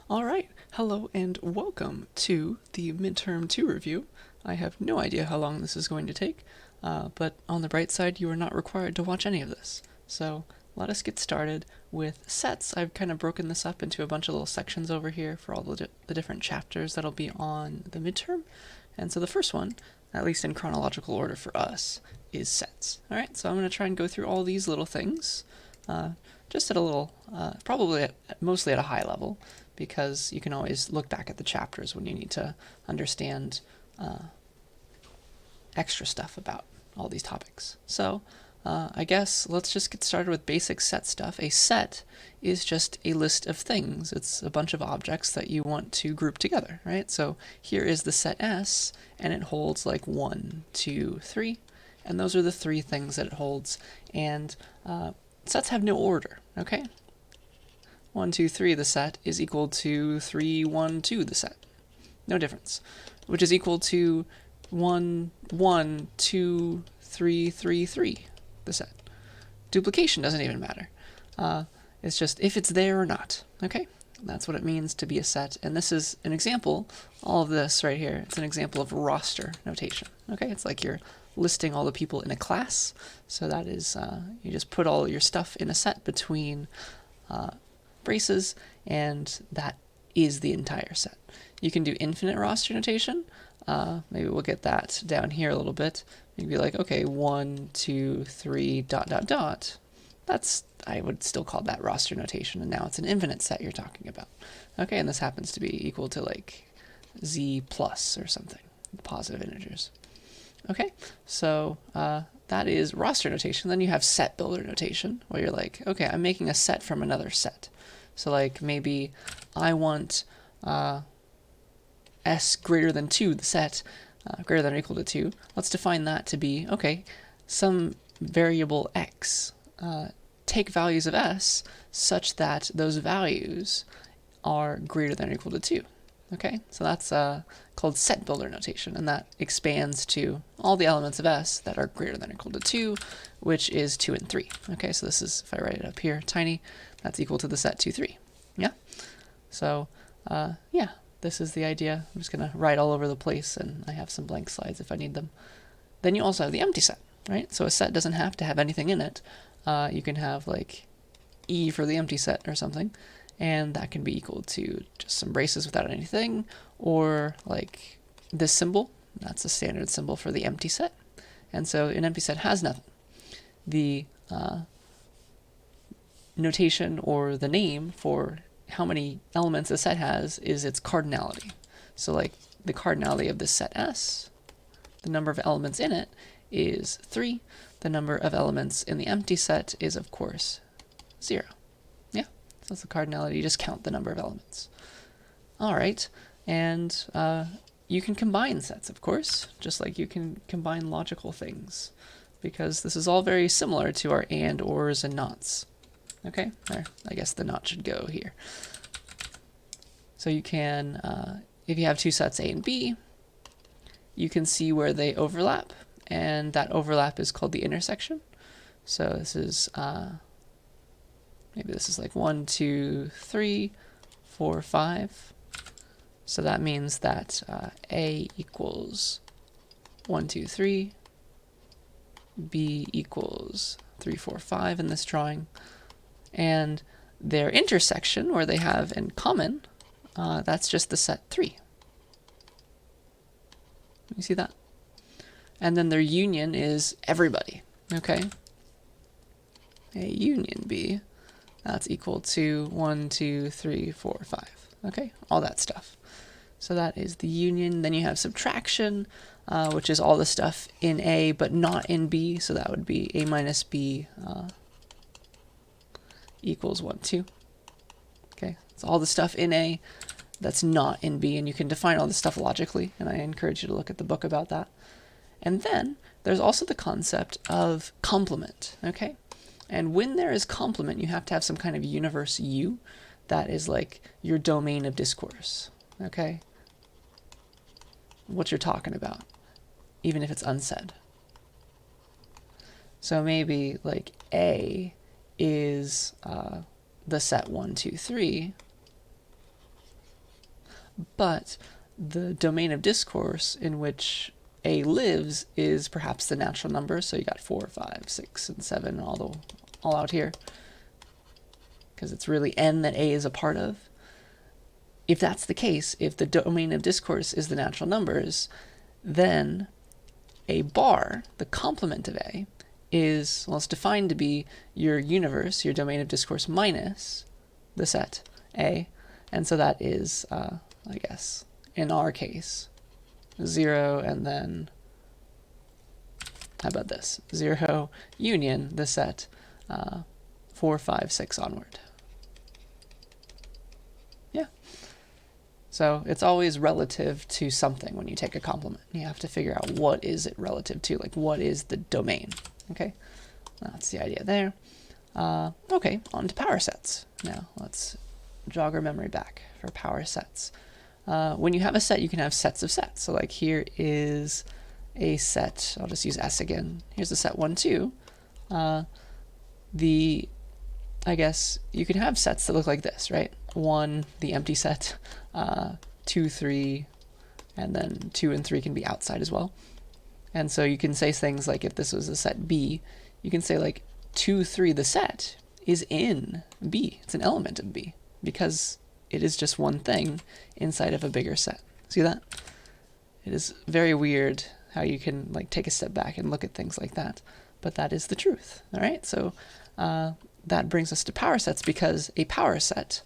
All right, hello and welcome to the Midterm 2 review. I have no idea how long this is going to take, but on the bright side, you are not required to watch any of this. So let us get started with sets. I've kind of broken this up into a bunch of little sections over here for all the different chapters that'll be on the midterm. And so the first one, at least in chronological order for us, is sets. All right, so I'm going to try and go through all these little things, just at a little, probably mostly at a high level, because you can always look back at the chapters when you need to understand extra stuff about all these topics. So I guess let's just get started with basic set stuff. A set is just a list of things. It's a bunch of objects that you want to group together, right? So here is the set S, and it holds like 1, 2, 3, and those are the 3 things that it holds. And sets have no order, okay? 1, 2, 3 the set is equal to 3, 1, 2 the set. No difference. Which is equal to 1, 1, 2, 3, 3, 3 the set. Duplication doesn't even matter. It's just if it's there or not. Okay? That's what it means to be a set. And this is an example, all of this right here, it's an example of roster notation. Okay? It's like you're listing all the people in a class. So that is, you just put all your stuff in a set between braces, and that is the entire set. You can do infinite roster notation. Maybe we'll get that down here a little bit. You can be like, okay, 1, 2, 3, dot, dot, dot. That's, I would still call that roster notation, and now it's an infinite set you're talking about. Okay, and this happens to be equal to like z plus or something, positive integers. Okay, so that is roster notation. Then you have set builder notation, where you're like, okay, I'm making a set from another set. So like maybe I want s greater than 2, the set, greater than or equal to 2. Let's define that to be, okay, some variable x. Take values of s such that those values are greater than or equal to 2. Okay, so that's called set builder notation, and that expands to all the elements of s that are greater than or equal to 2, which is 2 and 3. Okay, so this is, if I write it up here, tiny, that's equal to the set 2, 3. Yeah? So, yeah, this is the idea. I'm just going to write all over the place, and I have some blank slides if I need them. Then you also have the empty set, right? So a set doesn't have to have anything in it. You can have, like, E for the empty set or something, and that can be equal to just some braces without anything, or like this symbol. That's a standard symbol for the empty set. And so an empty set has nothing. The notation or the name for how many elements a set has is its cardinality. So like the cardinality of this set S, the number of elements in it is 3. The number of elements in the empty set is, of course, 0. Yeah, so that's the cardinality. You just count the number of elements. All right, and you can combine sets, of course, just like you can combine logical things, because this is all very similar to our and, ors, and nots. Okay, there, I guess the not should go here. So you can, if you have two sets A and B, you can see where they overlap, and that overlap is called the intersection. So this is, maybe this is like 1, 2, 3, 4, 5. So that means that A equals 1, 2, 3, B equals 3, 4, 5 in this drawing, and their intersection, where they have in common, that's just the set 3. You see that? And then their union is everybody, okay? A union B, that's equal to 1, 2, 3, 4, 5, okay? All that stuff. So that is the union. Then you have subtraction, which is all the stuff in A but not in B, so that would be A minus B equals 1, 2. Okay, it's all the stuff in A that's not in B, and you can define all this stuff logically, and I encourage you to look at the book about that. And then there's also the concept of complement, okay? And when there is complement, you have to have some kind of universe U that is like your domain of discourse, okay? What you're talking about, even if it's unsaid. So maybe like A is the set 1, 2, 3, but the domain of discourse in which A lives is perhaps the natural number. So you got 4, 5, 6, and 7 all out here, because it's really n that A is a part of. If that's the case, if the domain of discourse is the natural numbers, then a bar, the complement of A, is, well, it's defined to be your universe, your domain of discourse, minus the set A. And so that is, I guess, in our case, 0, and then, how about this? 0 union the set 4, 5, 6 onward. Yeah. So it's always relative to something when you take a complement. You have to figure out what is it relative to, like what is the domain, okay? That's the idea there. Okay, on to power sets. Now let's jog our memory back for power sets. When you have a set, you can have sets of sets. So like here is a set, I'll just use S again. Here's the set 1, 2. I guess you can have sets that look like this, right? 1, the empty set, 2, 3, and then 2 and 3 can be outside as well. And so you can say things like, if this was a set B, you can say like 2, 3, the set is in B. It's an element of B because it is just one thing inside of a bigger set. See that? It is very weird how you can like take a step back and look at things like that, but that is the truth. All right, so that brings us to power sets, because a power set,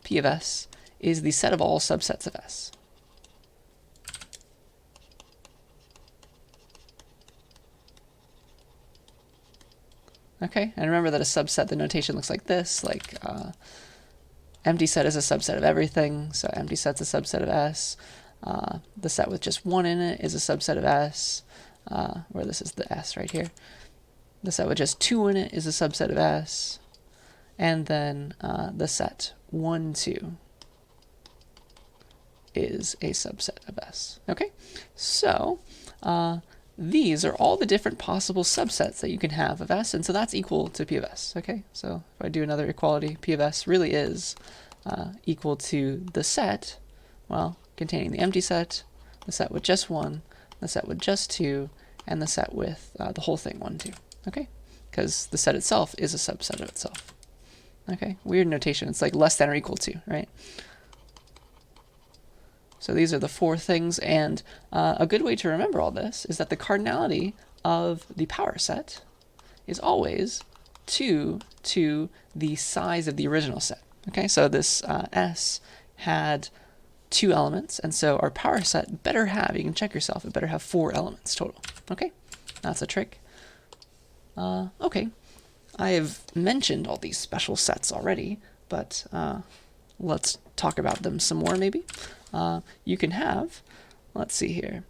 P of S, is the set of all subsets of S. Okay, and remember that a subset, the notation looks like this, like empty set is a subset of everything, so empty set's a subset of S. The set with just 1 in it is a subset of S, where this is the S right here. The set with just 2 in it is a subset of S, and then the set 1, 2 is a subset of S. Okay, so these are all the different possible subsets that you can have of S, and so that's equal to P of S. Okay, so if I do another equality, P of S really is equal to the set, well, containing the empty set, the set with just 1, the set with just 2, and the set with the whole thing 1, 2. Okay, because the set itself is a subset of itself. Okay, weird notation. It's like less than or equal to, right? So these are the 4 things, and a good way to remember all this is that the cardinality of the power set is always 2 to the size of the original set. Okay, so this S had 2 elements, and so our power set better have, you can check yourself, it better have 4 elements total. Okay, that's a trick. Okay, I have mentioned all these special sets already, but let's talk about them some more maybe. You can have, let's see here,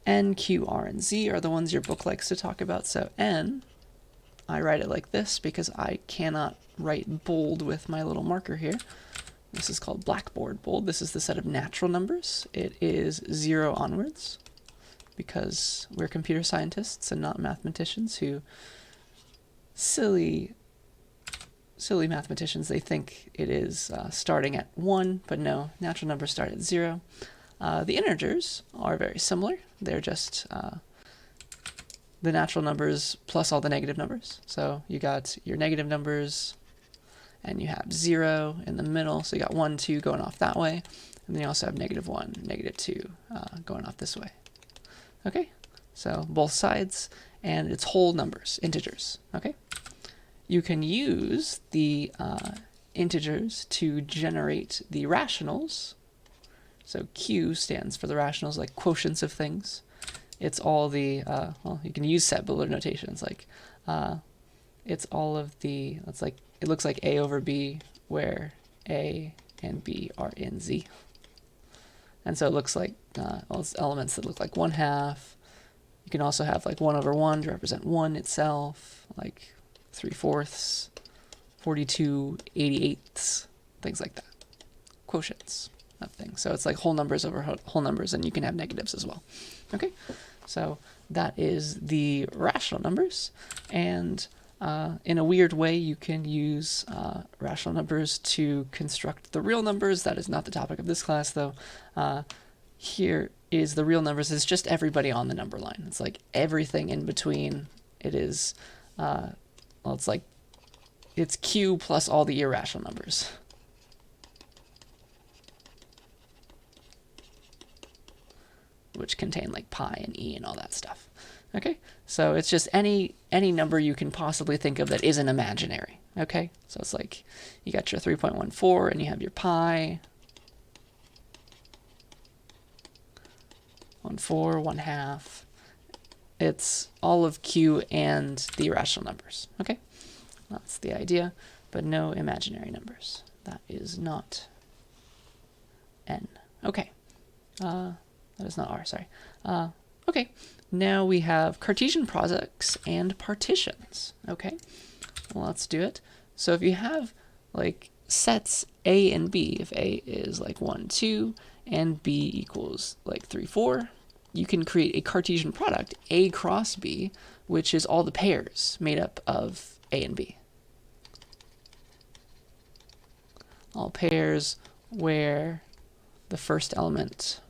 N, Q, R, and Z are the ones your book likes to talk about. So N, I write it like this because I cannot write bold with my little marker here. This is called blackboard bold. This is the set of natural numbers. It is 0 onwards, because we're computer scientists and not mathematicians who, silly mathematicians, they think it is starting at 1, but no, natural numbers start at 0. The integers are very similar. They're just the natural numbers plus all the negative numbers. So you got your negative numbers, and you have 0 in the middle, so you got 1, 2 going off that way, and then you also have -1, -2 going off this way. Okay, so both sides, and it's whole numbers, integers. Okay, you can use the integers to generate the rationals. So Q stands for the rationals, like quotients of things. It's all the, well, you can use set builder notations, like it's all of the, it's like, it looks like A over B, where A and B are in Z. And so it looks like all these elements that look like 1/2. You can also have like 1 over 1 to represent 1 itself, like 3/4, 42, 88ths, things like that. Quotients of things. So it's like whole numbers over whole numbers, and you can have negatives as well. Okay, so that is the rational numbers. And In a weird way, you can use rational numbers to construct the real numbers. That is not the topic of this class, though. Here is the real numbers. It's just everybody on the number line. It's like everything in between. It is, well, it's like, it's q plus all the irrational numbers. Which contain like pi and e and all that stuff. Okay, so it's just any number you can possibly think of that isn't imaginary. Okay, so it's like you got your 3.14 and you have your pi, 1/4, 1/2. It's all of q and the irrational numbers. Okay, that's the idea, but no imaginary numbers. That is not n. Okay, that is not r. Sorry. Okay. Now we have Cartesian products and partitions. Okay, well, let's do it. So if you have like sets A and B, if A is like 1, 2, and B equals like 3, 4, you can create a Cartesian product, A cross B, which is all the pairs made up of A and B. All pairs where the first element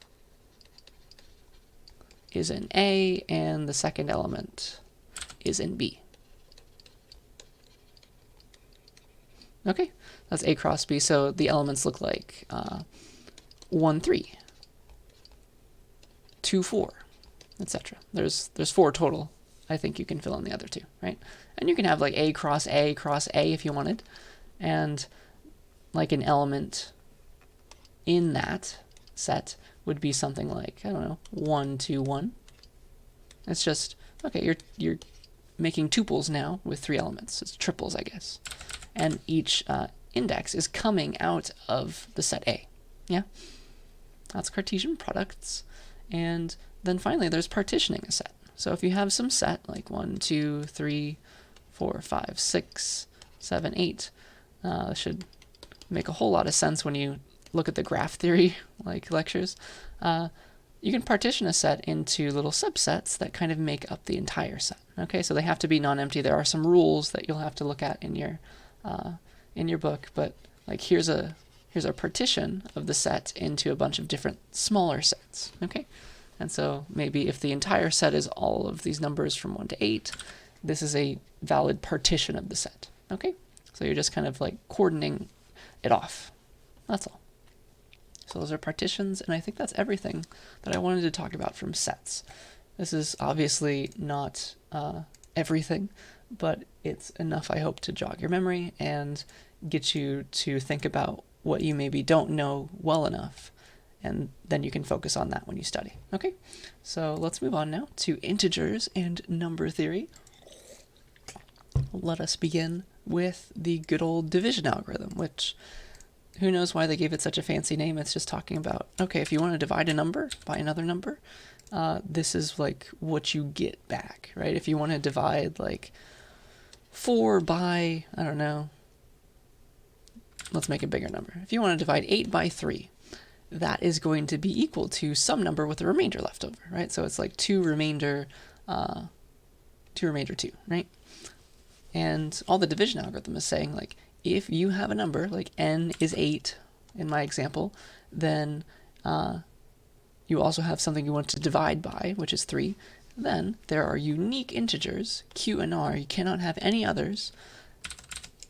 is in A and the second element is in B. Okay, that's A cross B, so the elements look like 1, 3, 2, 4, etc. There's 4 total. I think you can fill in the other 2, right? And you can have like A cross A if you wanted, and like an element in that set would be something like, I don't know, 1, 2, 1. It's just, okay, you're making tuples now with 3 elements. It's triples, I guess. And each index is coming out of the set A. Yeah? That's Cartesian products. And then finally, there's partitioning a set. So if you have some set, like 1, 2, 3, 4, 5, 6, 7, 8, should make a whole lot of sense when you look at the graph theory like lectures. You can partition a set into little subsets that kind of make up the entire set. Okay, so they have to be non-empty. There are some rules that you'll have to look at in your book, but like here's a partition of the set into a bunch of different smaller sets. Okay, and so maybe if the entire set is all of these numbers from 1 to 8, this is a valid partition of the set. Okay, so you're just kind of like cordoning it off. That's all. So those are partitions, and I think that's everything that I wanted to talk about from sets. This is obviously not everything, but it's enough, I hope, to jog your memory and get you to think about what you maybe don't know well enough, and then you can focus on that when you study. Okay, so let's move on now to integers and number theory. Let us begin with the good old division algorithm, which who knows why they gave it such a fancy name. It's just talking about, okay, if you want to divide a number by another number, this is like what you get back, right? If you want to divide like 4 by, I don't know, let's make a bigger number. If you want to divide 8 by 3, that is going to be equal to some number with a remainder left over, right? So it's like 2 remainder 2, right? And all the division algorithm is saying, like, if you have a number, like n is 8 in my example, then you also have something you want to divide by, which is 3. Then there are unique integers, q and r. You cannot have any others,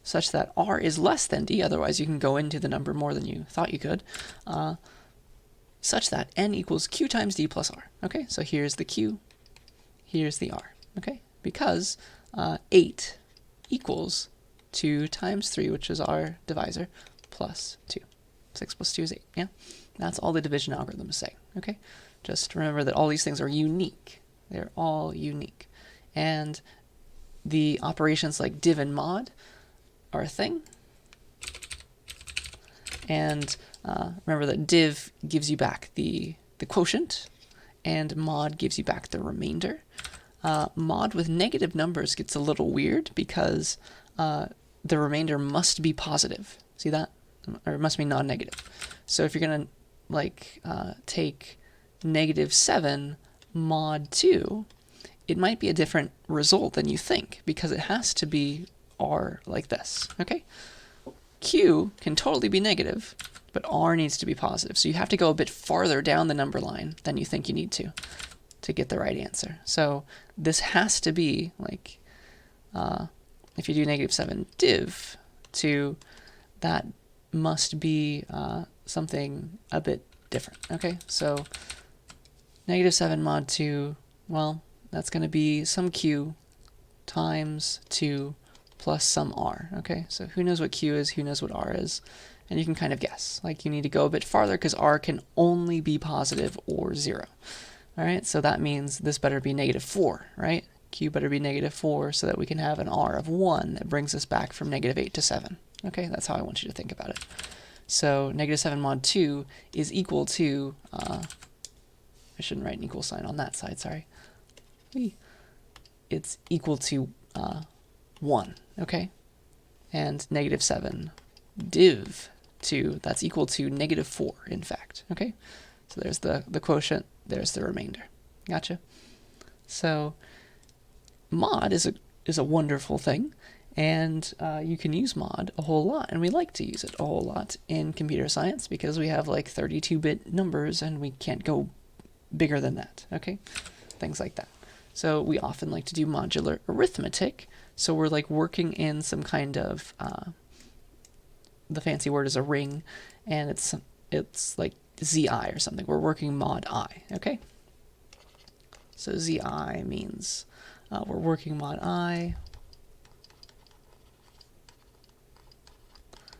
such that r is less than d, otherwise you can go into the number more than you thought you could, such that n equals q times d plus r. Okay, so here's the q, here's the r. Okay, because 8 equals 2 times 3, which is our divisor, plus 2. 6 plus 2 is 8, yeah? That's all the division algorithm is saying, okay? Just remember that all these things are unique. They're all unique. And the operations like div and mod are a thing. And remember that div gives you back the quotient, and mod gives you back the remainder. Mod with negative numbers gets a little weird because the remainder must be positive. See that? Or it must be non-negative. So if you're going to like take -7 mod 2, it might be a different result than you think, because it has to be r like this, okay? Q can totally be negative, but r needs to be positive. So you have to go a bit farther down the number line than you think you need to get the right answer. So this has to be like, if you do -7 div to, that must be something a bit different, okay? So -7 mod 2, well, that's going to be some q times 2 plus some r, okay? So who knows what q is, who knows what r is, and you can kind of guess. Like, you need to go a bit farther because r can only be positive or 0. All right, so that means this better be -4, right? Q better be -4 so that we can have an r of 1 that brings us back from -8 to 7. Okay, that's how I want you to think about it. So -7 mod 2 is equal to, I shouldn't write an equal sign on that side, sorry. It's equal to 1, okay? And -7 div 2, that's equal to -4, in fact, okay? So there's the quotient, there's the remainder. Gotcha? So mod is a wonderful thing, and you can use mod a whole lot, and we like to use it a whole lot in computer science because we have like 32-bit numbers and we can't go bigger than that, okay? Things like that. So we often like to do modular arithmetic, so we're like working in some kind of, the fancy word is a ring, and it's like zi or something. We're working mod I, okay? So zi means we're working mod I.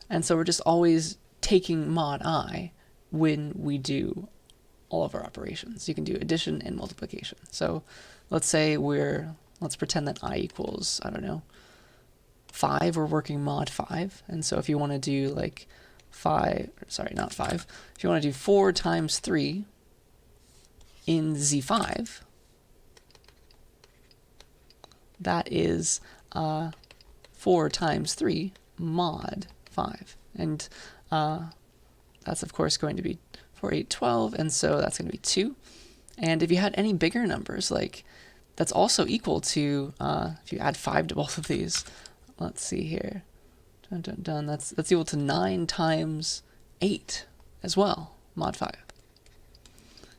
And so we're just always taking mod I when we do all of our operations. You can do addition and multiplication. So let's say let's pretend that I equals, I don't know, 5. We're working mod 5. And so if you want to do like 5, sorry, not 5. If you want to do 4 times 3 in Z5, that is 4 times 3 mod 5. And that's, of course, going to be 4, 8, 12, and so that's going to be 2. And if you had any bigger numbers, like, that's also equal to, if you add 5 to both of these, let's see here, dun, dun, dun, that's equal to 9 times 8 as well, mod 5.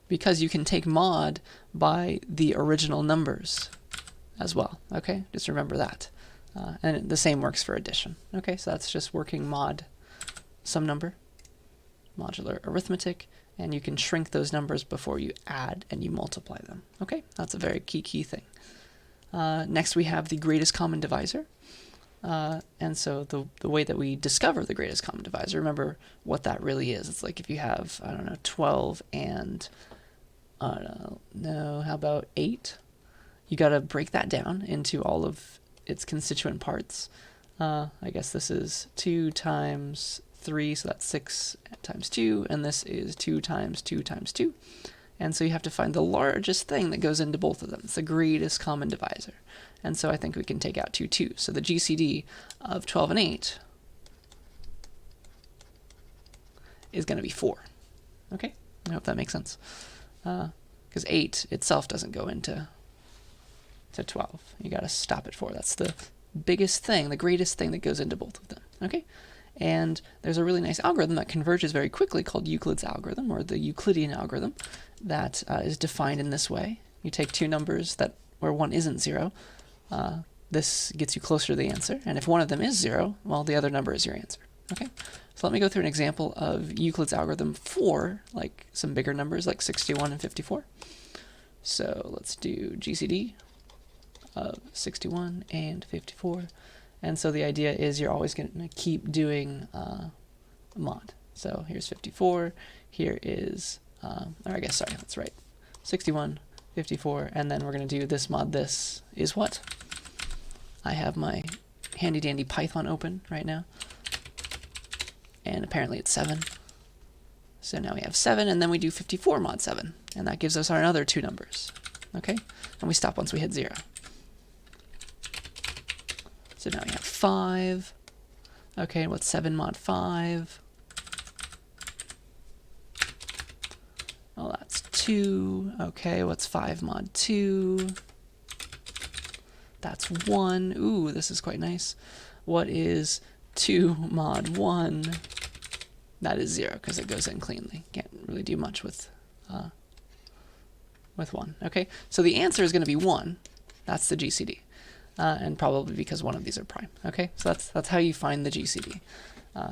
Because you can take mod by the original numbers as well, okay? Just remember that. And the same works for addition. Okay, so that's just working mod some number, modular arithmetic, and you can shrink those numbers before you add and you multiply them. Okay, that's a very key thing. Next we have the greatest common divisor. And so the way that we discover the greatest common divisor, remember what that really is. It's like if you have, I don't know, 12 and, no, how about 8? You got to break that down into all of its constituent parts. I guess this is 2 times 3, so that's 6 times 2, and this is 2 times 2 times 2. And so you have to find the largest thing that goes into both of them. It's the greatest common divisor. And so I think we can take out 2 2s. So the GCD of 12 and 8 is going to be 4. Okay? I hope that makes sense. Because 8 itself doesn't go into 12. You got to stop at 4. That's the biggest thing, the greatest thing that goes into both of them. Okay? And there's a really nice algorithm that converges very quickly called Euclid's algorithm, or the Euclidean algorithm, that is defined in this way. You take two numbers where one isn't 0. This gets you closer to the answer. And if one of them is 0, well, the other number is your answer. Okay? So let me go through an example of Euclid's algorithm for like some bigger numbers like 61 and 54. So let's do GCD of 61 and 54. And so the idea is you're always going to keep doing mod. So here's 54, here is, or I guess, sorry, that's right, 61, 54, and then we're going to do this mod. This is what? I have my handy-dandy Python open right now, and apparently it's 7. So now we have 7, and then we do 54 mod 7, and that gives us our other two numbers, okay? And we stop once we hit 0. So now we have 5. Okay, what's 7 mod 5? Well, that's 2. Okay, what's 5 mod 2? That's 1. Ooh, this is quite nice. What is 2 mod 1? That is 0, because it goes in cleanly. Can't really do much with 1. Okay, so the answer is going to be 1. That's the GCD. And probably because one of these are prime. Okay, so that's how you find the GCD.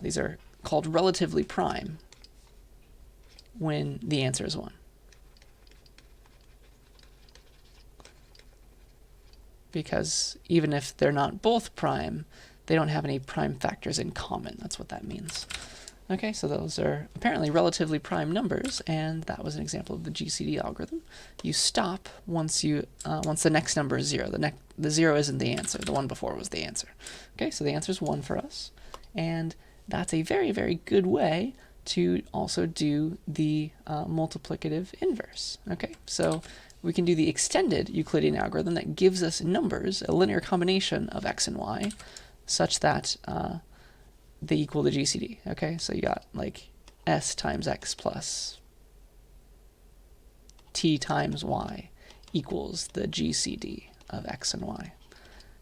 These are called relatively prime when the answer is 1. Because even if they're not both prime, they don't have any prime factors in common. That's what that means. Okay, so those are apparently relatively prime numbers, and that was an example of the GCD algorithm. You stop once the next number is 0. The 0 isn't the answer. The one before was the answer. Okay, so the answer is 1 for us, and that's a very, very good way to also do the multiplicative inverse. Okay, so we can do the extended Euclidean algorithm that gives us numbers, a linear combination of x and y, such that they equal the GCD. Okay, so you got like s times x plus t times y equals the GCD of x and y.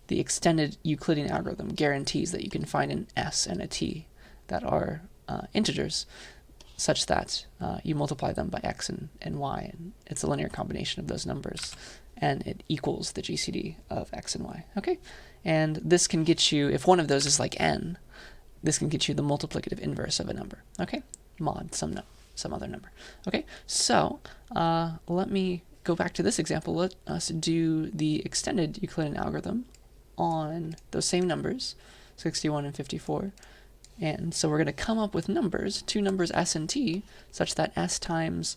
The extended Euclidean algorithm guarantees that you can find an s and a t that are integers, such that you multiply them by x and y, and it's a linear combination of those numbers, and it equals the GCD of x and y. Okay, and this can get you, if one of those is like n, this can get you the multiplicative inverse of a number. Okay, mod some other number. Okay, so let me go back to this example. Let us do the extended Euclidean algorithm on those same numbers, 61 and 54. And so we're going to come up with numbers, two numbers s and t, such that s times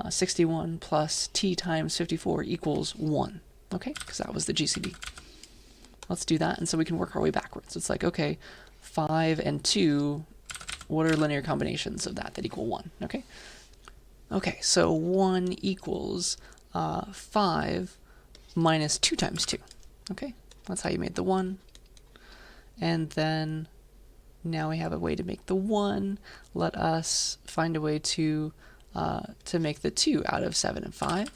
61 plus t times 54 equals 1. Okay, because that was the GCD. Let's do that, and so we can work our way backwards. It's like, okay, 5 and 2, what are linear combinations of that equal 1? Okay, okay, so 1 equals 5 minus 2 times 2. Okay, that's how you made the 1. And then now we have a way to make the 1. Let us find a way to make the 2 out of 7 and 5.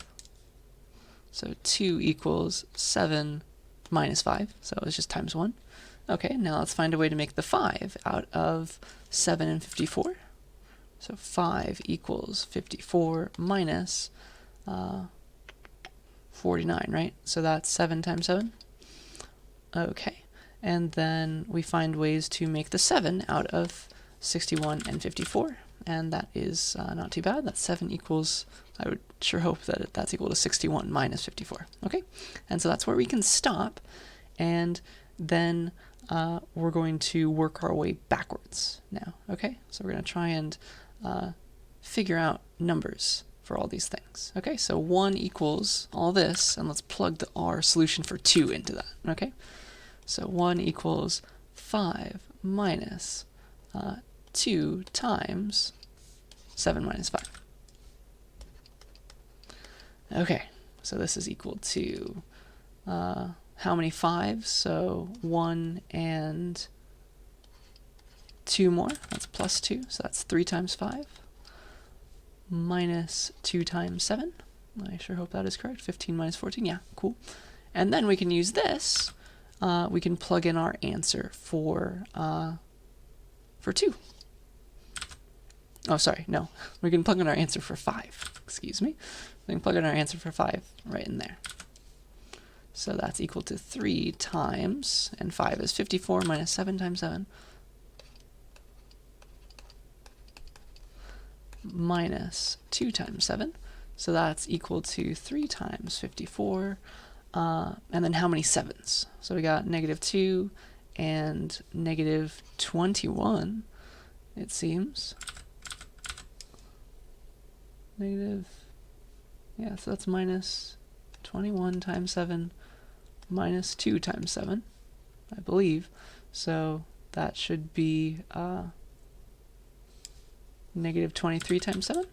So 2 equals 7 minus 5, so it's just times 1. Okay, now let's find a way to make the 5 out of 7 and 54. So 5 equals 54 minus 49, right? So that's 7 times 7. Okay, and then we find ways to make the 7 out of 61 and 54, and that is not too bad. That's 7 equals, I would sure hope that that's equal to 61 minus 54. Okay, and so that's where we can stop, and then we're going to work our way backwards now. Okay, so we're going to try and figure out numbers for all these things. Okay, so 1 equals all this, and let's plug our solution for 2 into that. Okay, so 1 equals 5 minus 2 times 7 minus 5. Okay, so this is equal to how many 5s? So 1 and 2 more, that's plus 2, so that's 3 times 5, minus 2 times 7. I sure hope that is correct. 15 minus 14, yeah, cool. And then we can use this. We can plug in our answer for 2. Oh, sorry, no. We can plug in our answer for 5. Excuse me. We can plug in our answer for 5 right in there. So that's equal to 3 times, and 5 is 54 minus 7 times 7, minus 2 times 7. So that's equal to 3 times 54. And then how many 7s? So we got negative 2 and negative 21, it seems. Negative, yeah, so that's minus 21 times 7 minus 2 times 7, I believe. So that should be negative 23 times 7.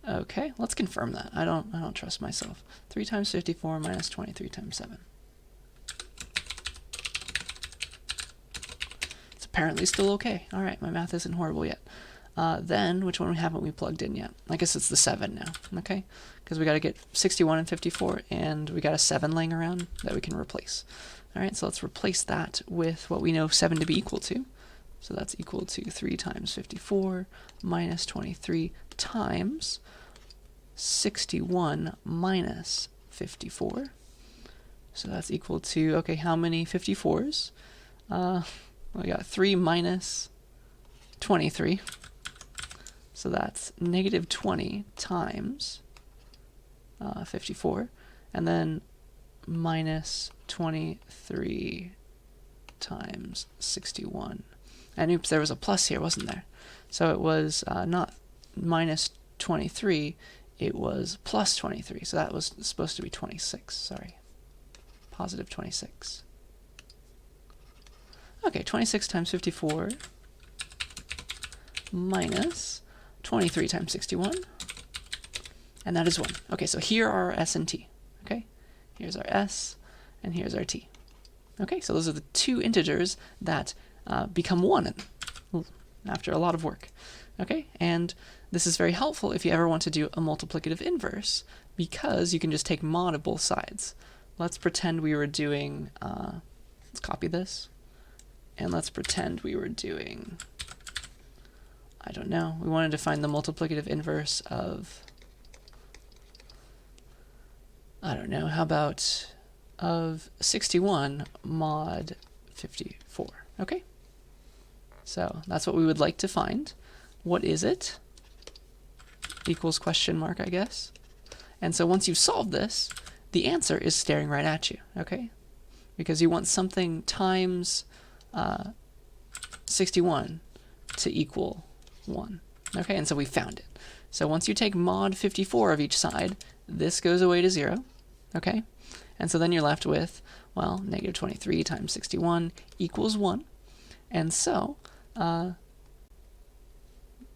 Okay, let's confirm that. I don't trust myself. 3 times 54 minus 23 times 7. It's apparently still okay. All right, my math isn't horrible yet. Then, which one haven't we plugged in yet? I guess it's the 7 now, okay? Because we got to get 61 and 54, and we got a 7 laying around that we can replace. All right, so let's replace that with what we know 7 to be equal to. So that's equal to 3 times 54 minus 23 times 61 minus 54. So that's equal to, okay, how many 54s? We got 3 minus 23. So that's negative 20 times 54. And then minus 23 times 61. And oops, there was a plus here, wasn't there? So it was not minus 23, it was plus 23. So that was supposed to be 26, sorry. Positive 26. Okay, 26 times 54 minus 23 times 61, and that is 1. Okay, so here are our s and t. Okay, here's our s, and here's our t. Okay, so those are the two integers that become 1 after a lot of work. Okay, and this is very helpful if you ever want to do a multiplicative inverse, because you can just take mod of both sides. Let's pretend we were doing, let's copy this, and let's pretend we were doing, I don't know, we wanted to find the multiplicative inverse of, I don't know, how about of 61 mod 54, okay? So that's what we would like to find. What is it? Equals question mark, I guess. And so once you've solved this, the answer is staring right at you, okay? Because you want something times 61 to equal 1, okay? And so we found it. So once you take mod 54 of each side, this goes away to 0, okay? And so then you're left with, well, negative 23 times 61 equals 1. And so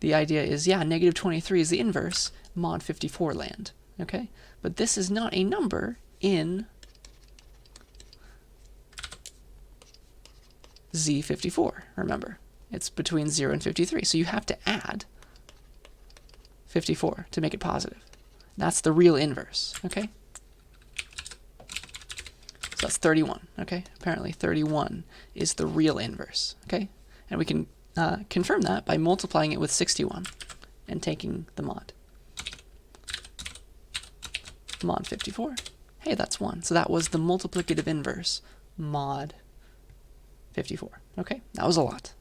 the idea is, yeah, negative 23 is the inverse, mod 54 land, okay? But this is not a number in Z54, remember. It's between 0 and 53, so you have to add 54 to make it positive. That's the real inverse, okay? So that's 31, okay? Apparently 31 is the real inverse, okay? And we can confirm that by multiplying it with 61 and taking the mod. Mod 54. Hey, that's 1. So that was the multiplicative inverse, mod 54. Okay, that was a lot.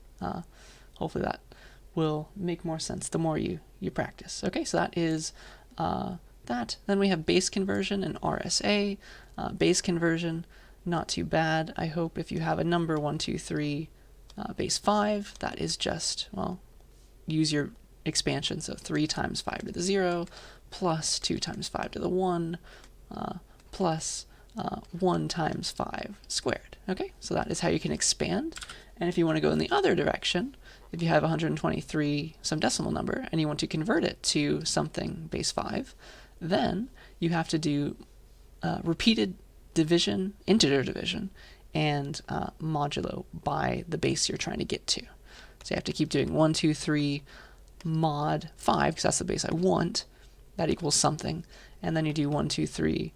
Hopefully that will make more sense the more you practice. Okay, so that is that. Then we have base conversion and RSA. Base conversion, not too bad. I hope if you have a number 1, 2, 3, base 5, that is just, well, use your expansion. So 3 times 5 to the 0 plus 2 times 5 to the 1 plus 1 times 5 squared. Okay, so that is how you can expand. And if you want to go in the other direction, if you have 123, some decimal number, and you want to convert it to something base 5, then you have to do repeated division, integer division, and modulo by the base you're trying to get to. So you have to keep doing 1, 2, 3 mod 5, because that's the base I want. That equals something. And then you do 1, 2, 3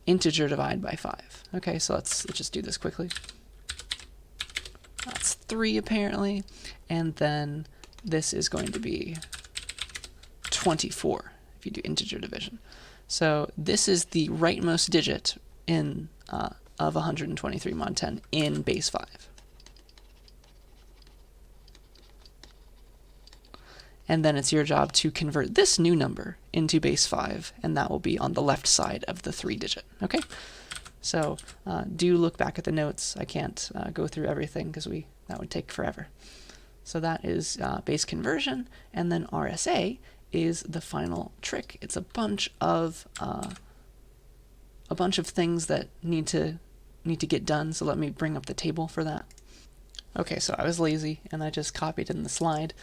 integer divide by 5. Okay, so let's just do this quickly. That's 3 apparently. And then this is going to be 24 if you do integer division. So this is the rightmost digit in of 123 mod 10 in base 5. And then it's your job to convert this new number into base 5, and that will be on the left side of the 3-digit. Okay? So do look back at the notes. I can't go through everything because that would take forever. So that is base conversion, and then RSA is the final trick. It's a bunch of things that need to get done. So let me bring up the table for that. Okay, so I was lazy and I just copied in the slide.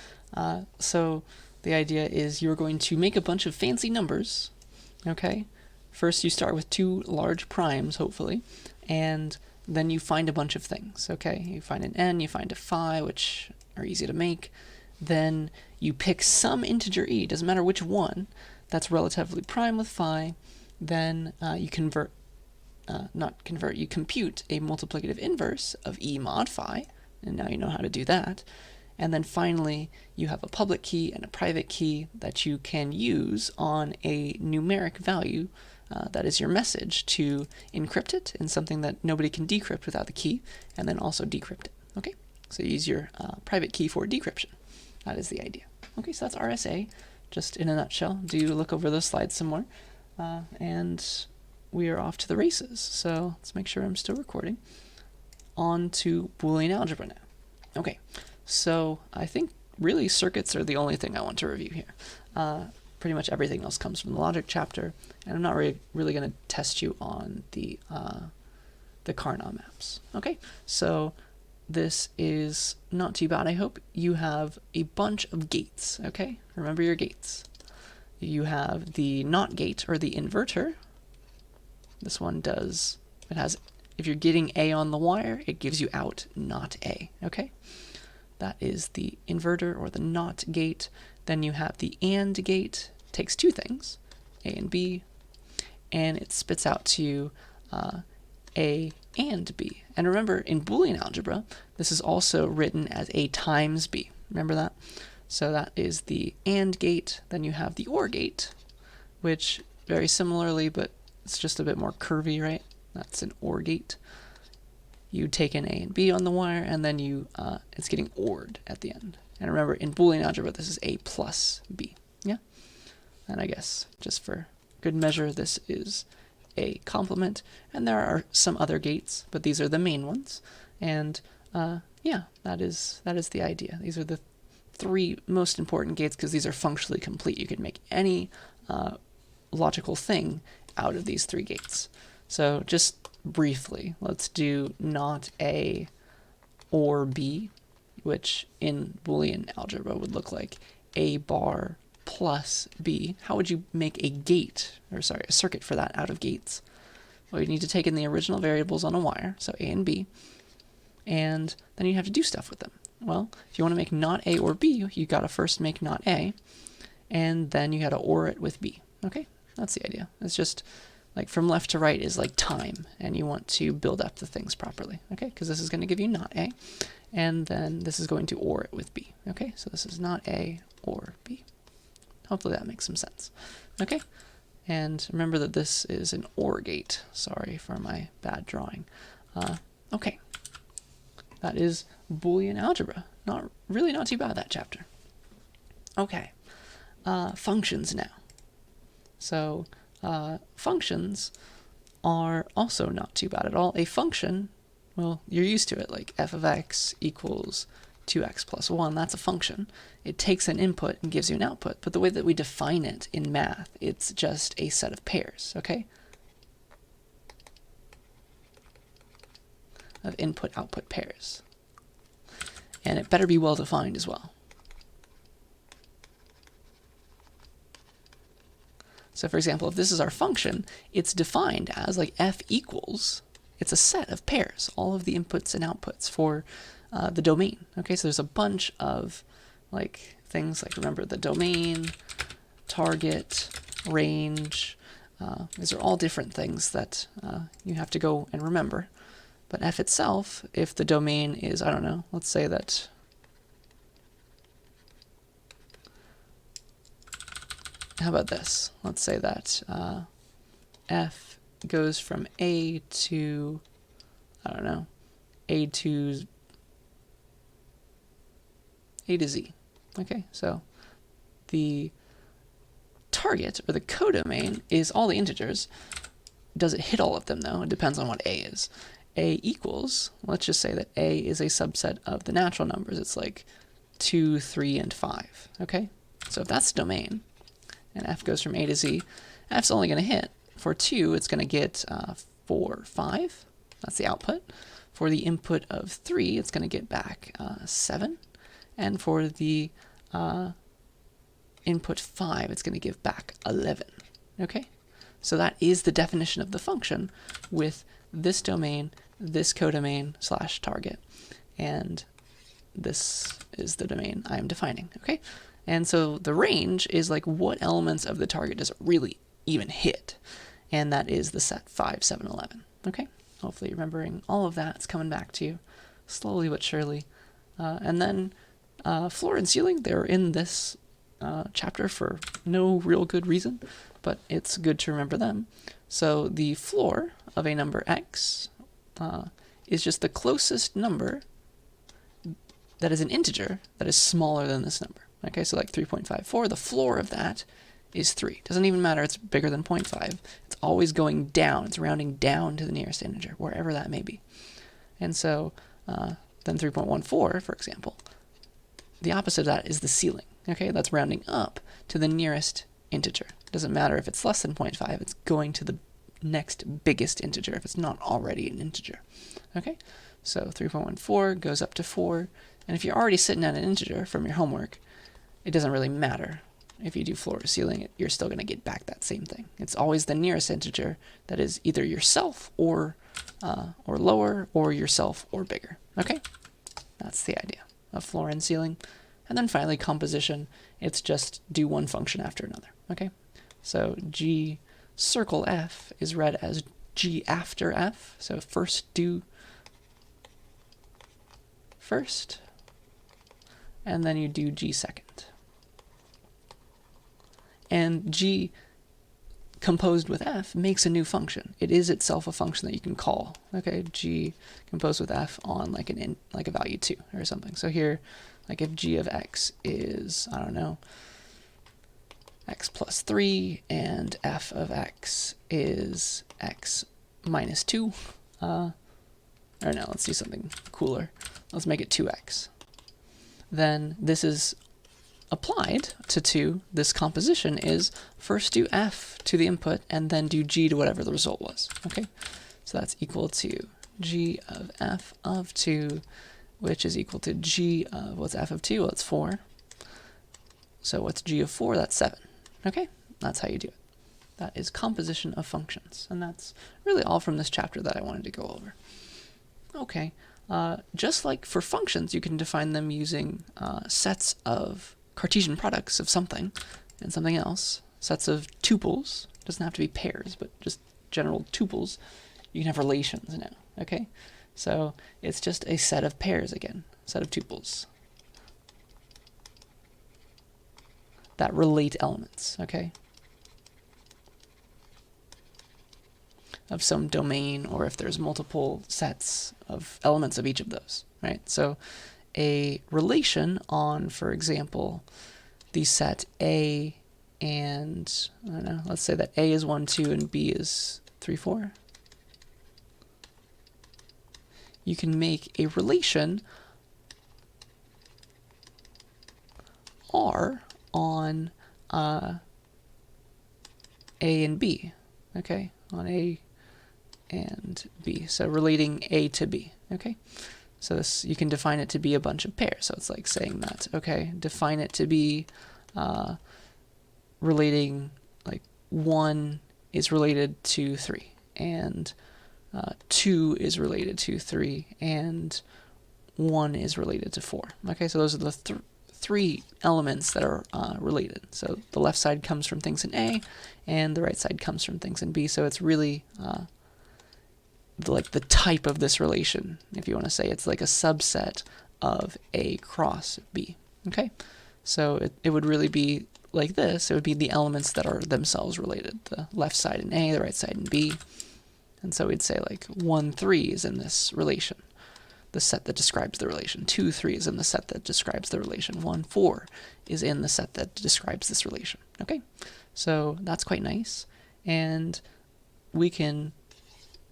So the idea is you're going to make a bunch of fancy numbers. Okay, first you start with 2 large primes, hopefully, and then you find a bunch of things. Okay, you find an n, you find a phi, which are easy to make. then you pick some integer e, doesn't matter which one, that's relatively prime with phi, then you compute a multiplicative inverse of e mod phi, and now you know how to do that. And then finally, you have a public key and a private key that you can use on a numeric value that is your message to encrypt it in something that nobody can decrypt without the key, and then also decrypt it. Okay, so use your private key for decryption. That is the idea. Okay, so that's RSA, just in a nutshell. Do look over those slides some more, and we are off to the races. So let's make sure I'm still recording. On to Boolean Algebra now. Okay, so I think really circuits are the only thing I want to review here. Pretty much everything else comes from the logic chapter, and I'm not really going to test you on the Carnot maps. Okay, so this is not too bad, I hope. You have a bunch of gates, okay? Remember your gates. You have the NOT gate, or the inverter. This one does, it has, if you're getting A on the wire, it gives you out not A, okay? That is the inverter, or the NOT gate. Then you have the AND gate, takes two things, A and B, and it spits out to you A and B. And remember, in Boolean algebra, this is also written as A times B. Remember that? So that is the AND gate. Then you have the OR gate, which very similarly, but it's just a bit more curvy, right? That's an OR gate. You take an A and B on the wire, and then you it's getting ORed at the end. And remember, in Boolean algebra, this is A plus B. Yeah? And I guess, just for good measure, this is a complement. And there are some other gates, but these are the main ones. And yeah, that is the idea. These are the three most important gates because these are functionally complete. You can make any logical thing out of these three gates. So just briefly, let's do not A or B, which in Boolean algebra would look like A bar plus B. How would you make a gate, or sorry, a circuit for that out of gates? Well, you need to take in the original variables on a wire, so A and B, and then you have to do stuff with them. Well, if you want to make not A or B, you got to first make not A, and then you got to OR it with B. Okay, that's the idea. It's just like from left to right is like time, and you want to build up the things properly, okay? Because this is going to give you not A, and then this is going to OR it with B, okay? So this is not A or B. Hopefully that makes some sense, okay? And remember that this is an OR gate. Sorry for my bad drawing. Okay, that is Boolean algebra. Not too bad, that chapter. Okay, functions now. So functions are also not too bad at all. A function, well, you're used to it, like f of x equals 2x plus 1. That's a function. It takes an input and gives you an output. But the way that we define it in math, it's just a set of pairs, okay? Of input-output pairs. And it better be well defined as well. So for example, if this is our function, it's defined as like f equals, it's a set of pairs, all of the inputs and outputs for the domain. Okay, so there's a bunch of like things like, remember, the domain, target, range. These are all different things that you have to go and remember. But f itself, if the domain is, I don't know, let's say that how about this? Let's say that f goes from A to, I don't know, A to Z. Okay, so the target, or the codomain, is all the integers. Does it hit all of them, though? It depends on what A is. A equals, let's just say that A is a subset of the natural numbers. It's like 2, 3, and 5. Okay, so if that's the domain, and f goes from A to Z, f's only going to hit. For 2, it's going to get 4, 5. That's the output. For the input of 3, it's going to get back 7. And for the input 5, it's going to give back 11. Okay? So that is the definition of the function with this domain, this codomain / target. And this is the domain I am defining, okay? And so the range is like what elements of the target does it really even hit? And that is the set 5, 7, 11, okay? Hopefully remembering all of that. It's coming back to you slowly but surely. And then floor and ceiling, they're in this chapter for no real good reason, but it's good to remember them. So the floor of a number x is just the closest number that is an integer that is smaller than this number. Okay, so like 3.54, the floor of that is 3. Doesn't even matter, it's bigger than 0.5. It's always going down. It's rounding down to the nearest integer, wherever that may be. And so then 3.14, for example, the opposite of that is the ceiling. Okay, that's rounding up to the nearest integer. Doesn't matter if it's less than 0.5, it's going to the next biggest integer if it's not already an integer. Okay, so 3.14 goes up to 4, and if you're already sitting at an integer from your homework, it doesn't really matter. If you do floor or ceiling, you're still going to get back that same thing. It's always the nearest integer that is either yourself or lower, or yourself or bigger. Okay, that's the idea of floor and ceiling. And then finally, composition. It's just do one function after another. Okay, so G circle F is read as G after F. So first do first, and then you do G second. And G composed with F makes a new function. It is itself a function that you can call. Okay, G composed with F on like a value 2 or something. So here, like if G of X is, I don't know, X plus 3, and F of X is X minus 2, or no, let's do something cooler. Let's make it 2X. Then this is applied to 2, this composition is first do F to the input and then do G to whatever the result was. Okay, so that's equal to G of F of 2, which is equal to G of, what's F of 2? Well, it's 4. So what's G of 4? That's 7. Okay, that's how you do it. That is composition of functions, and that's really all from this chapter that I wanted to go over. Okay, just like for functions, you can define them using sets of Cartesian products of something and something else, sets of tuples, doesn't have to be pairs, but just general tuples. You can have relations now, okay? So it's just a set of pairs again, set of tuples that relate elements, okay? Of some domain, or if there's multiple sets of elements of each of those, right? So a relation on, for example, the set A and, I don't know, let's say that A is 1, 2, and B is 3, 4. You can make a relation R on A and B, okay? On A and B, so relating A to B, okay? So this, you can define it to be a bunch of pairs. So it's like saying that, okay, define it to be relating, like 1 is related to 3, and 2 is related to 3, and 1 is related to 4. Okay, so those are the three elements that are related. So the left side comes from things in A, and the right side comes from things in B. So it's really like the type of this relation, if you want to say. It's like a subset of A cross B. Okay, so it would really be like this. It would be the elements that are themselves related, the left side in A, the right side in B. And so we'd say like 1, 3 is in this relation, the set that describes the relation. 2, 3 is in the set that describes the relation. 1, 4 is in the set that describes this relation. Okay, so that's quite nice, and we can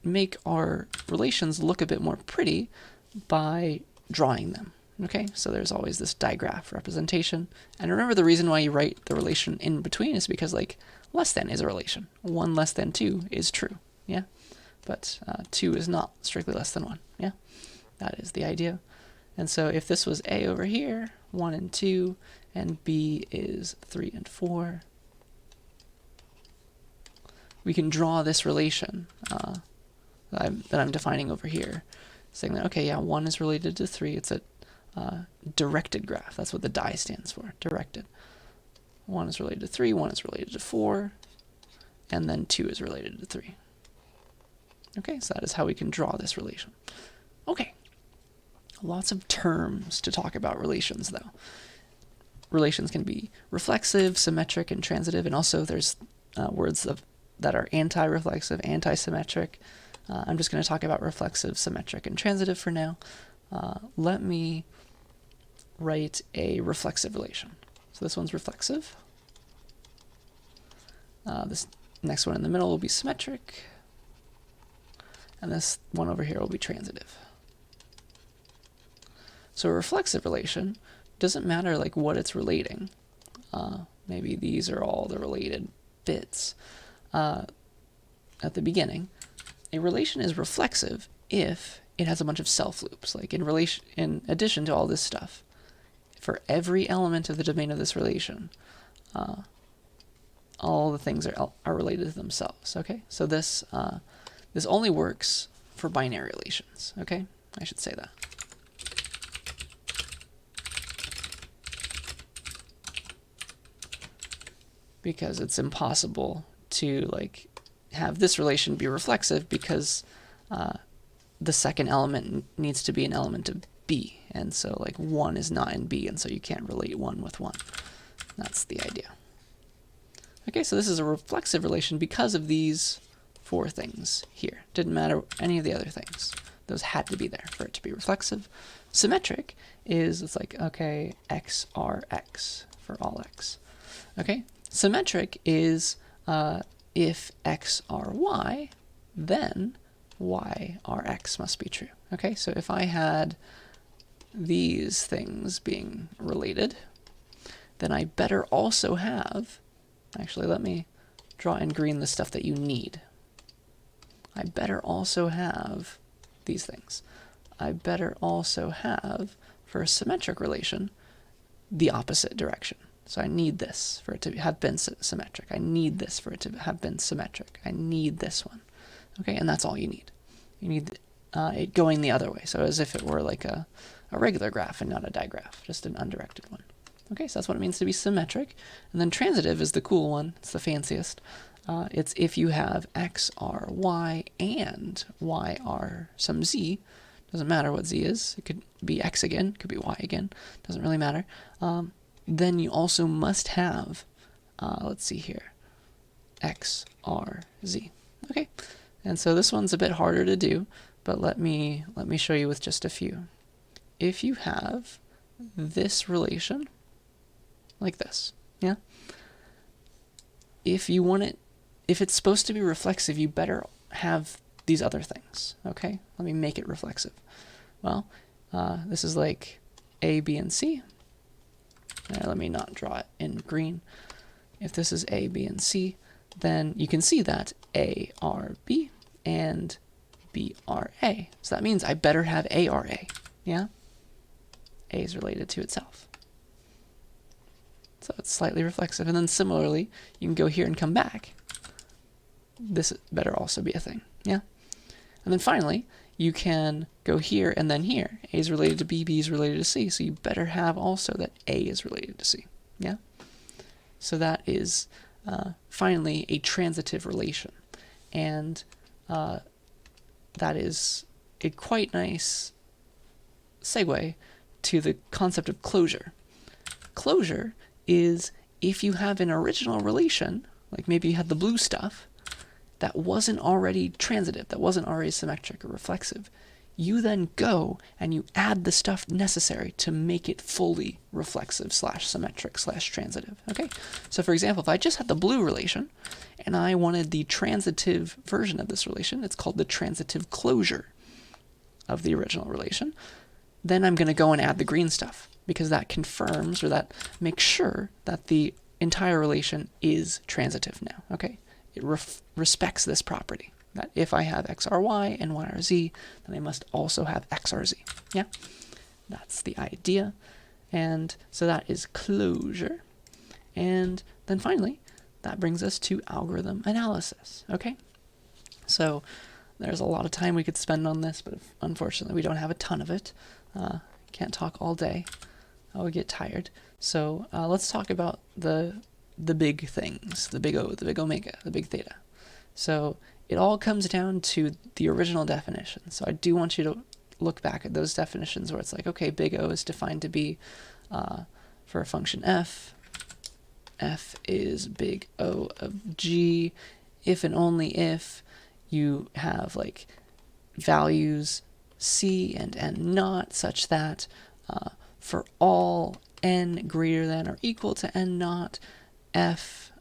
make our relations look a bit more pretty by drawing them. Okay, so there's always this digraph representation, and remember the reason why you write the relation in between is because like less than is a relation. 1 less than 2 is true, yeah, but 2 is not strictly less than 1, yeah, that is the idea. And so if this was A over here, 1 and 2, and B is 3 and 4, we can draw this relation that I'm defining over here, saying that, okay, yeah, 1 is related to 3, it's at directed graph. That's what the die stands for, directed. 1 is related to 3, 1 is related to 4, and then 2 is related to 3. Okay, so that is how we can draw this relation. Okay, lots of terms to talk about relations, though. Relations can be reflexive, symmetric, and transitive, and also there's words that are anti-reflexive, anti-symmetric. I'm just going to talk about reflexive, symmetric, and transitive for now. Let me write a reflexive relation. So this one's reflexive. This next one in the middle will be symmetric. And this one over here will be transitive. So a reflexive relation doesn't matter like what it's relating. Maybe these are all the related bits at the beginning. A relation is reflexive if it has a bunch of self loops. Like in addition to all this stuff, for every element of the domain of this relation, all the things are related to themselves. Okay, so this this only works for binary relations. Okay, I should say that. Because it's impossible to like have this relation be reflexive because the second element needs to be an element of B, and so like 1 is not in B, and so you can't relate 1 with 1. That's the idea. Okay, so this is a reflexive relation because of these 4 things here. Didn't matter any of the other things. Those had to be there for it to be reflexive. Symmetric is, it's like, okay, x are x for all x. Okay, symmetric is if x are y, then y are x must be true. Okay, so if I had these things being related, then I better also have, actually let me draw in green the stuff that you need. I better also have these things. I better also have, for a symmetric relation, the opposite direction. So I need this for it to have been symmetric. I need this for it to have been symmetric. I need this one. Okay, and that's all you need. You need it going the other way, so as if it were like a regular graph and not a digraph, just an undirected one. Okay, so that's what it means to be symmetric. And then transitive is the cool one. It's the fanciest. It's if you have x are y and y are some z. Doesn't matter what z is. It could be x again, it could be y again. Doesn't really matter. Then you also must have, let's see here, x are z. Okay, and so this one's a bit harder to do, but let me show you with just a few. If you have this relation, like this, yeah? If you want it, if it's supposed to be reflexive, you better have these other things, okay? Let me make it reflexive. Well, this is like A, B, and C. Let me not draw it in green. If this is A, B, and C, then you can see that A are B and B are A. So that means I better have A are A, yeah? A is related to itself. So it's slightly reflexive. And then similarly, you can go here and come back. This better also be a thing, yeah? And then finally, you can go here and then here. A is related to B, B is related to C, so you better have also that A is related to C, yeah? So that is finally a transitive relation. And that is a quite nice segue to the concept of closure. Closure is if you have an original relation, like maybe you had the blue stuff, that wasn't already transitive, that wasn't already symmetric or reflexive, you then go and you add the stuff necessary to make it fully reflexive / symmetric / transitive. Okay, so for example, if I just had the blue relation and I wanted the transitive version of this relation, it's called the transitive closure of the original relation, then I'm going to go and add the green stuff because that confirms or that makes sure that the entire relation is transitive now. Okay, it respects this property that if I have x are y and y are z, then I must also have x are z. Yeah, that's the idea. And so that is closure. And then finally, that brings us to algorithm analysis. Okay, so there's a lot of time we could spend on this, but unfortunately we don't have a ton of it. Can't talk all day. I would get tired. So let's talk about the big things, the big O, the big omega, the big theta. So it all comes down to the original definition. So I do want you to look back at those definitions where it's like, okay, big O is defined to be for a function f is big O of g if and only if you have like values c and n naught such that for all n greater than or equal to n naught, f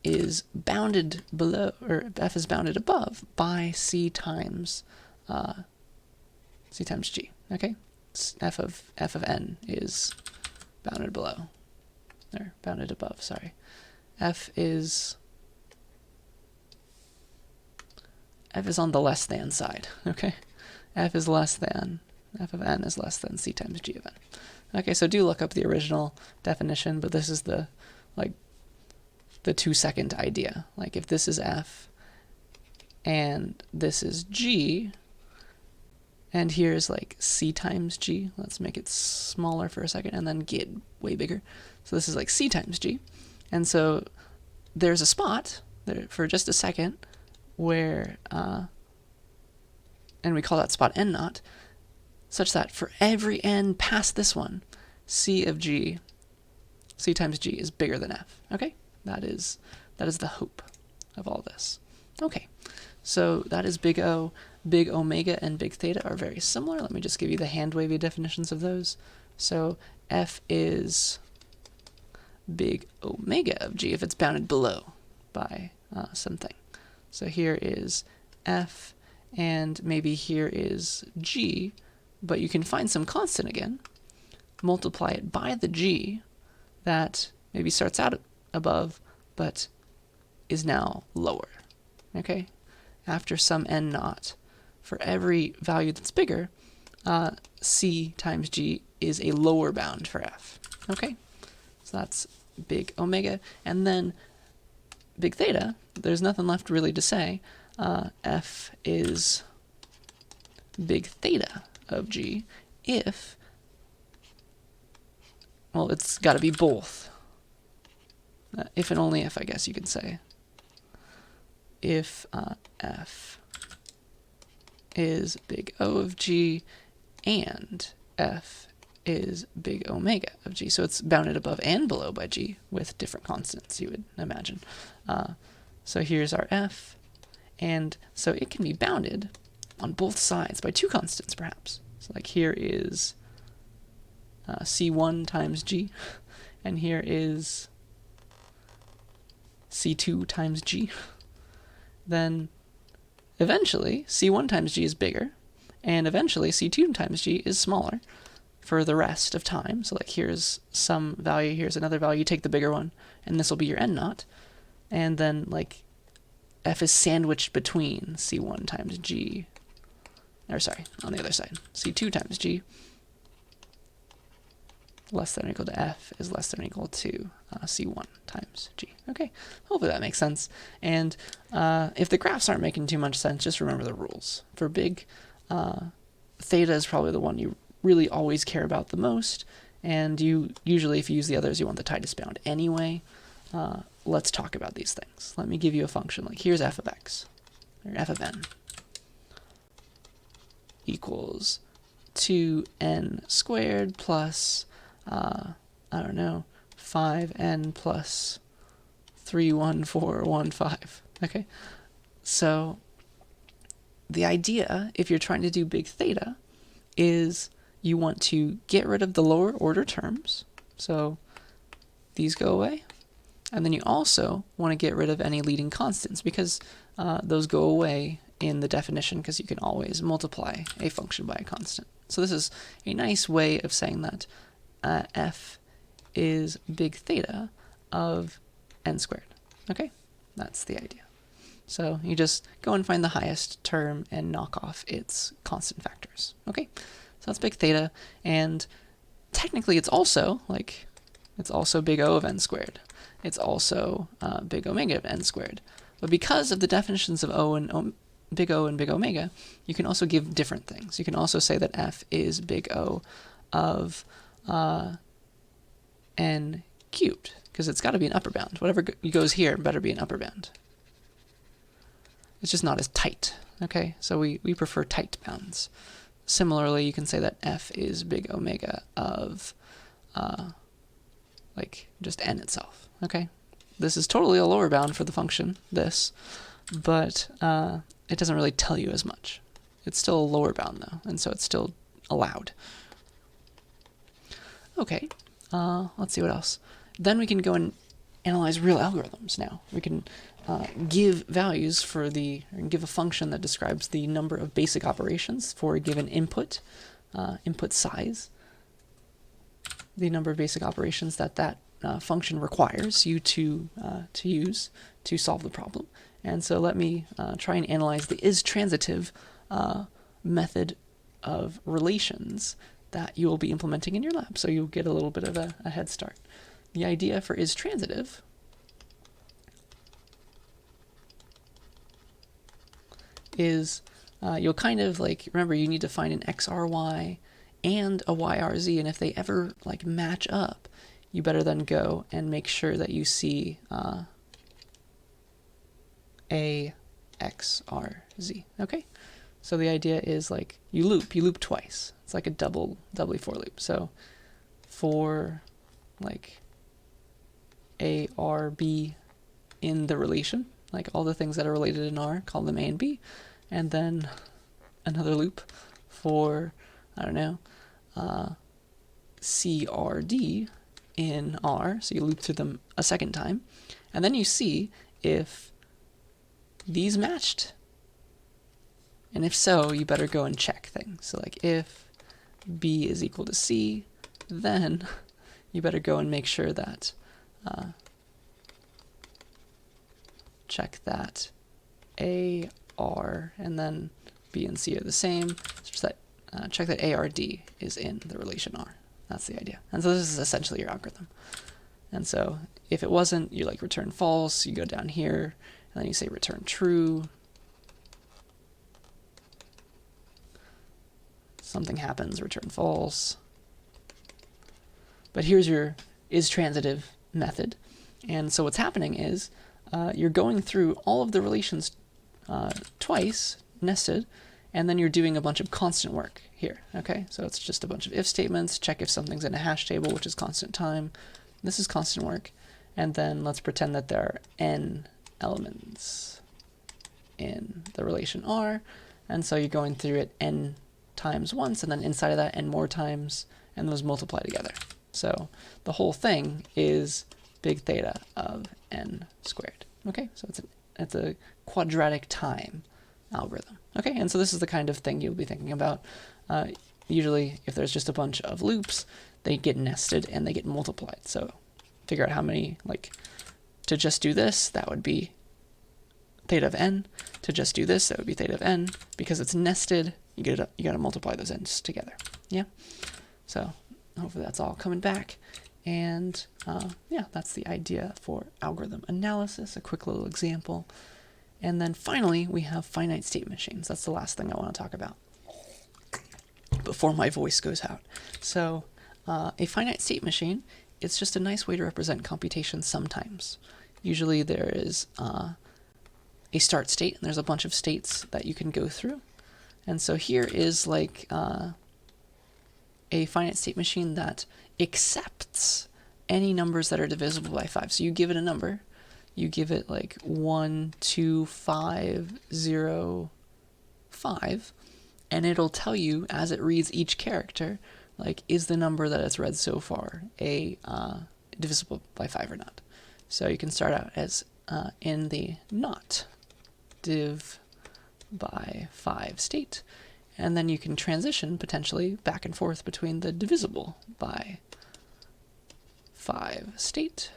is bounded below, or f is bounded above by c times g. Okay, f of n is bounded below, or bounded above. Sorry, f is on the less than side. Okay, f is less than, f of n is less than c times g of n. Okay, so do look up the original definition, but this is the 2-second idea. Like if this is f and this is g, and here's like c times g, let's make it smaller for a second and then get way bigger. So this is like c times g, and so there's a spot there for just a second where, and we call that spot n naught, such that for every n past this one, c of g, c times g is bigger than f. Okay, that is the hope of all this. Okay, so that is big O. Big omega and big theta are very similar. Let me just give you the hand-wavy definitions of those. So f is big omega of g if it's bounded below by something. So here is f, and maybe here is g, but you can find some constant again, multiply it by the g that maybe starts out above but is now lower. Okay, after some n naught, for every value that's bigger, c times g is a lower bound for f. Okay, so that's big omega, and then big theta, there's nothing left really to say. F is big theta of g if, well, it's got to be both. If and only if, I guess you could say. If f is big O of g and f is big omega of g. So it's bounded above and below by g with different constants, you would imagine. So here's our f, and so it can be bounded on both sides by two constants, perhaps. So like here is c1 times g, and here is c2 times g. Then eventually c1 times g is bigger, and eventually c2 times g is smaller for the rest of time. So like here's some value, here's another value, you take the bigger one, and this will be your n naught. And then like f is sandwiched between c1 times g, or sorry, on the other side, c2 times g less than or equal to f is less than or equal to c1 times g. Okay, hopefully that makes sense. And if the graphs aren't making too much sense, just remember the rules. For big, theta is probably the one you really always care about the most, and you usually, if you use the others, you want the tightest bound anyway. Let's talk about these things. Let me give you a function. Like here's f of x, or f of n, equals 2n squared plus, I don't know, 5n plus 31415. Okay, so the idea, if you're trying to do big theta, is you want to get rid of the lower order terms. So these go away. And then you also want to get rid of any leading constants, because those go away in the definition, because you can always multiply a function by a constant. So this is a nice way of saying that f is big theta of n squared. Okay, that's the idea. So you just go and find the highest term and knock off its constant factors. Okay, so that's big theta, and technically it's also big O of n squared. It's also big omega of n squared. But because of the definitions of O and big O and big omega, you can also give different things. You can also say that f is big O of n cubed, because it's got to be an upper bound. Whatever goes here better be an upper bound. It's just not as tight, okay? So we prefer tight bounds. Similarly, you can say that f is big omega of like just n itself, okay? This is totally a lower bound for the function, this, but it doesn't really tell you as much. It's still a lower bound though, and so it's still allowed. Okay, let's see what else. Then we can go and analyze real algorithms now. We can give values for give a function that describes the number of basic operations for a given input, input size, the number of basic operations that function requires you to use to solve the problem. And so let me try and analyze the is-transitive method of relations that you will be implementing in your lab. So you'll get a little bit of a head start. The idea for is-transitive is you'll kind of like, remember you need to find an XRY and a YRZ, and if they ever like match up, you better then go and make sure that you see a XRZ, okay? So the idea is like you loop twice. It's like a doubly for loop. So for like A, R, B in the relation, like all the things that are related in R, call them A and B, and then another loop for, I don't know, C, R, D in R, so you loop through them a second time, and then you see if these matched. And if so, you better go and check things. So like if B is equal to C, then you better go and make sure that check that A, R, and then B and C are the same, such that check that A, R, D is in the relation R. That's the idea. And so this is essentially your algorithm. And so if it wasn't, you like return false, you go down here, and then you say return true. Something happens, return false. But here's your is-transitive method. And so what's happening is you're going through all of the relations twice, nested, and then you're doing a bunch of constant work here, okay? So it's just a bunch of if statements, check if something's in a hash table, which is constant time. This is constant work. And then let's pretend that there are n elements in the relation R. And so you're going through it n times once, and then inside of that n more times, and those multiply together. So the whole thing is big theta of n squared. Okay, so it's a quadratic time algorithm. Okay, and so this is the kind of thing you'll be thinking about. Usually, if there's just a bunch of loops, they get nested and they get multiplied. So figure out how many, like, to just do this, that would be theta of n. To just do this, that would be theta of n. Because it's nested, you gotta multiply those n's together. Yeah. So hopefully that's all coming back. And yeah, that's the idea for algorithm analysis, a quick little example. And then finally, we have finite state machines. That's the last thing I want to talk about before my voice goes out. So a finite state machine, it's just a nice way to represent computation sometimes. Usually there is a start state, and there's a bunch of states that you can go through. And so here is like a finite state machine that accepts any numbers that are divisible by 5. So you give it a number, you give it like 1, 2, 5, 0, 5, and it'll tell you as it reads each character, like, is the number that it's read so far divisible by 5 or not. So you can start out as in the not div by 5 state, and then you can transition potentially back and forth between the divisible by 5 state.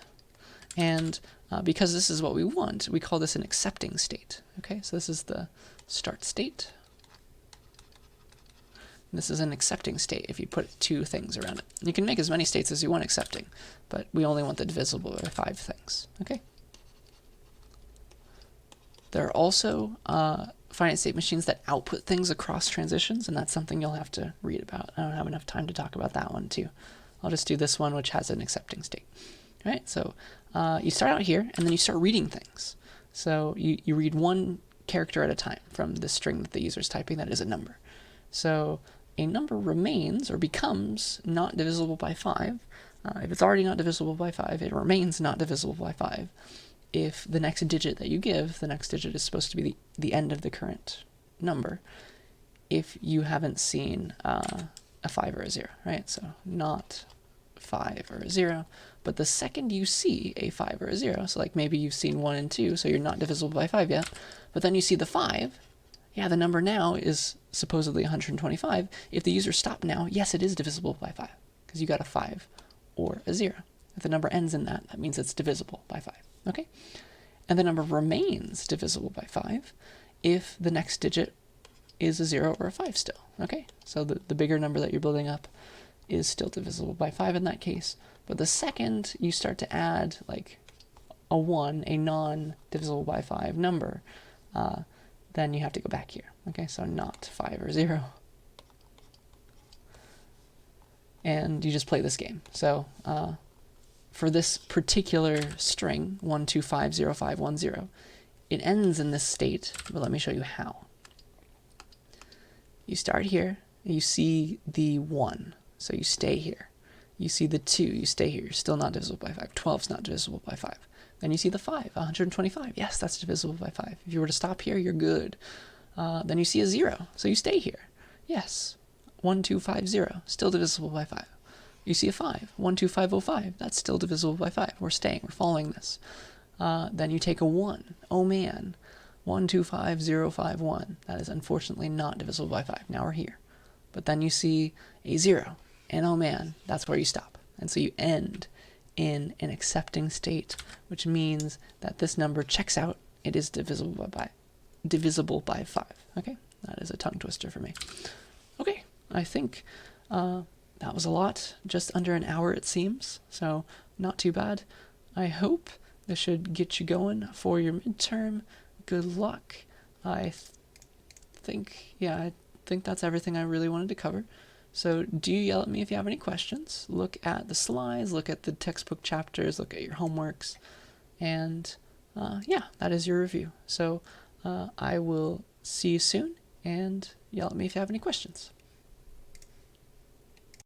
And because this is what we want, we call this an accepting state. Okay, so this is the start state. This is an accepting state if you put 2 things around it. You can make as many states as you want accepting, but we only want the divisible by 5 things. Okay. There are also finite state machines that output things across transitions, and that's something you'll have to read about. I don't have enough time to talk about that one too. I'll just do this one, which has an accepting state. All right, so you start out here, and then you start reading things. So you read one character at a time from the string that the user is typing that is a number. So a number remains or becomes not divisible by 5. If it's already not divisible by 5, it remains not divisible by 5. If the next digit that you give, the next digit is supposed to be the end of the current number, if you haven't seen a 5 or a 0, right? So not 5 or a 0, but the second you see a 5 or a 0, so like maybe you've seen 1 and 2, so you're not divisible by 5 yet, but then you see the 5, yeah, the number now is supposedly 125. If the user stopped now, yes, it is divisible by 5, because you got a 5 or a 0. If the number ends in that, that means it's divisible by 5, okay? And the number remains divisible by 5 if the next digit is a 0 or a 5 still, okay? So the bigger number that you're building up is still divisible by 5 in that case. But the second you start to add like a 1, a non-divisible by 5 number, then you have to go back here, okay? So not 5 or 0. And you just play this game. So for this particular string, 1250510, it ends in this state, but let me show you how. You start here, you see the 1, so you stay here. You see the 2, you stay here, you're still not divisible by 5. 12 is not divisible by 5. Then you see the 5, 125. Yes, that's divisible by 5. If you were to stop here, you're good. Then you see a 0, so you stay here. Yes, 1250, still divisible by 5. You see a 5, 12505, that's still divisible by 5. We're staying, we're following this. Then you take a 1. Oh man, 125051. That is unfortunately not divisible by 5. Now we're here. But then you see a 0. And oh man, that's where you stop. And so you end in an accepting state, which means that this number checks out. It is divisible by 5. Okay, that is a tongue twister for me. Okay, I think that was a lot. Just under an hour it seems, so not too bad. I hope this should get you going for your midterm. Good luck. I think that's everything I really wanted to cover. So do yell at me if you have any questions. Look at the slides, look at the textbook chapters, look at your homeworks, and yeah, that is your review. So I will see you soon, and yell at me if you have any questions.